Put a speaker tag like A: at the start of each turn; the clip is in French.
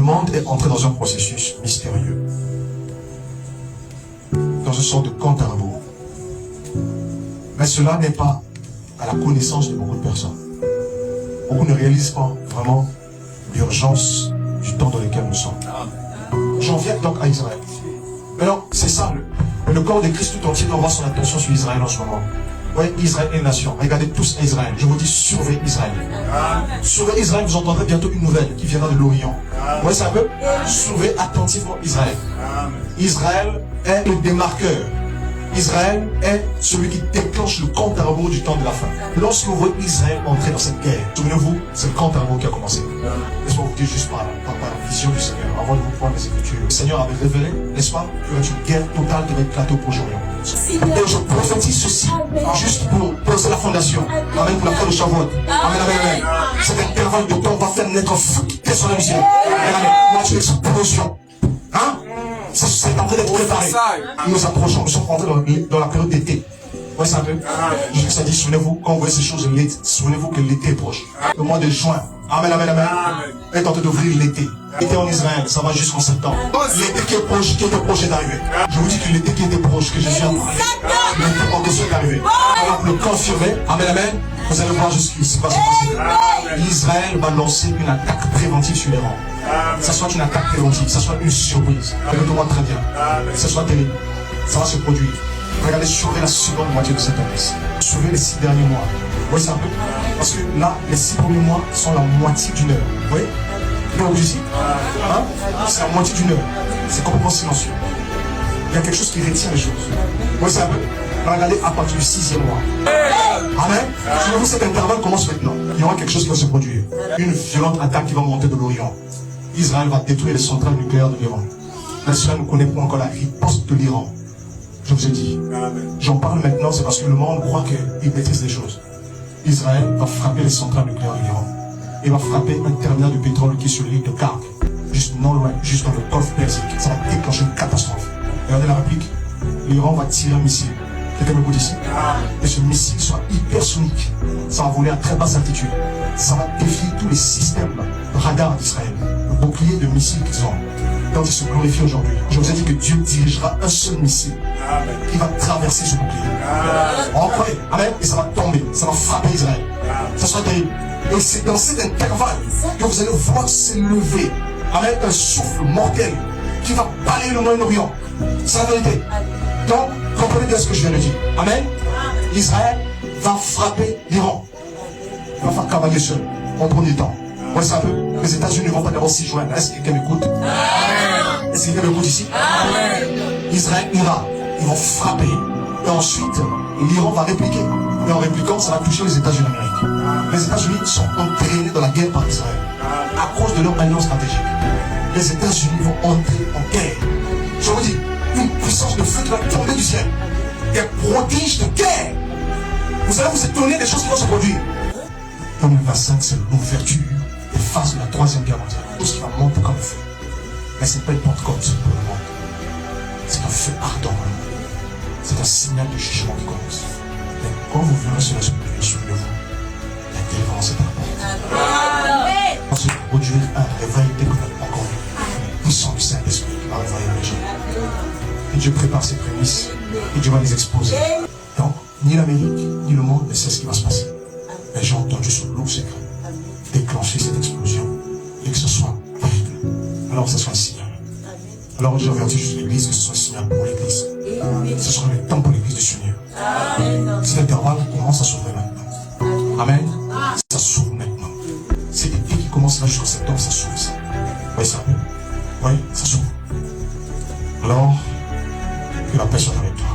A: monde est entré dans un processus mystérieux, dans une sorte de compte à rebours. Mais cela n'est pas à la connaissance de beaucoup de personnes. Beaucoup ne réalisent pas vraiment l'urgence du temps dans lequel nous sommes. J'en viens donc à Israël. Maintenant, c'est ça, le corps de Christ tout entier doit avoir son attention sur Israël en ce moment. Oui, Israël est nation. Regardez tous à Israël. Je vous dis, surveillez Israël. Surveillez Israël, vous entendrez bientôt une nouvelle qui viendra de l'Orient. Vous voyez ça un peu? Surveillez attentivement Israël. Israël est le démarqueur. Israël est celui qui déclenche le compte à rebours du temps de la fin. Lorsque vous voyez Israël entrer dans cette guerre, souvenez-vous, c'est le compte à rebours qui a commencé. Laisse-moi vous dire juste par la vision du Seigneur, avant de vous prendre les Écritures. Le Seigneur avait révélé, n'est-ce pas, qu'il y aurait une guerre totale qui va éclater au Proche-Orient. Et je prophétise ceci, juste pour poser la fondation. Amen, pour la fin de Shavuot. Amen, amen, amen. Cet intervalle de temps va faire naître un feu qui est sur la musique. Regardez, moi je une explosion. Hein? C'est en train d'être préparé. Nous approchons, nous sommes entrés dans la période d'été. Ouais, ça peut. Ça dit, souvenez-vous, quand vous voyez ces choses, souvenez-vous que l'été est proche. Le mois de juin. Amen, amen, amen. Est en train d'ouvrir l'été. L'été en Israël, ça va jusqu'en septembre. L'été qui est proche, qui était proche est arrivé. Je vous dis que l'été qui était proche, que Jésus a parlé, l'été en dessous est arrivé. Alors le confirmer, amen, amen, vous allez voir ce qui va se passer. Israël va lancer une attaque préventive sur les rangs. Ça soit une attaque préventive, ça soit une surprise. Écoutez-moi très bien. Ça soit terrible. Ça va se produire. Regardez, surveillez la seconde moitié de cette année. Surveillez les 6 derniers mois. Vous voyez ça un peu? Parce que là, les 6 premiers mois sont la moitié d'une heure. Vous voyez? Donc ici, hein? C'est la moitié d'une heure. C'est complètement silencieux. Il y a quelque chose qui retient les choses. Vous voyez ça un peu? Regardez à partir du 6e mois. Amen. Souvenez-vous, cet intervalle commence maintenant. Il y aura quelque chose qui va se produire. Une violente attaque qui va monter de l'Orient. Israël va détruire les centrales nucléaires de l'Iran. Mais cela ne connaît pas encore la riposte de l'Iran. Je vous ai dit. J'en parle maintenant, c'est parce que le monde croit qu'il maîtrise les choses. Israël va frapper les centrales nucléaires de l'Iran. Il va frapper un terminal de pétrole qui est sur l'île de Kark, juste non loin, juste dans le golfe Persique. Ça va déclencher une catastrophe. Regardez la réplique. L'Iran va tirer un missile. Quelqu'un me écoute ici? Et ce missile sera hypersonique. Ça va voler à très basse altitude. Ça va défier tous les systèmes radars d'Israël. Le bouclier de missiles qu'ils ont. Quand ils se glorifient aujourd'hui. Je vous ai dit que Dieu dirigera un seul missile qui va traverser ce bouclier. On croyez? Amen. Et ça va tomber. Ça va frapper Israël. Ça sera terrible. Et c'est dans cet intervalle que vous allez voir s'élever avec un souffle mortel qui va balayer le Moyen-Orient. C'est la vérité. Donc, comprenez bien ce que je viens de dire. Amen. Israël va frapper l'Iran. Il va faire cavalier seul. En premier temps. Vous voyez ça un peu? Les États-Unis ne vont pas d'abord s'y joindre. Est-ce que quelqu'un m'écoute? Est-ce que quelqu'un m'écoute ici? Israël ira. Ils vont frapper. Et ensuite, l'Iran va répliquer. Et en répliquant, ça va toucher les États-Unis d'Amérique. Les États-Unis sont entraînés dans la guerre par Israël à cause de leur alliance stratégique. Les États-Unis vont entrer en guerre. Je vous dis, une puissance de feu qui va tomber du ciel. Des prodiges de guerre. Vous allez vous étonner des choses qui vont se produire. 2025, c'est l'ouverture des phases de la 3e guerre mondiale. Tout ce qui va monter comme le feu. Mais ce n'est pas une Pentecôte pour le monde. C'est un feu ardent. C'est un signal de jugement qui commence. Mais quand vous verrez cela se produire, souvenez-vous, la délivrance est à la porte. On va se produire un réveil dès qu'on a encore une puissance du Saint-Esprit qui va réveiller les gens. Et Dieu prépare ses prémices et Dieu va les exposer. Donc, ni l'Amérique, ni le monde ne sait ce qui va se passer. Mais j'ai entendu ce lourd secret déclencher cette explosion et que ce soit terrible. Alors que ce soit un signal. Alors j'ai averti juste l'Église que ce soit un signal pour l'Église. Ce sera le temps pour l'Église de s'unir. Cet intervalle commence à s'ouvrir maintenant. Amen. Ça s'ouvre maintenant. C'est l'été qui commence là jusqu'en septembre, ça s'ouvre ça. Vous voyez ça? Oui, ça s'ouvre. Alors, que la paix soit avec toi.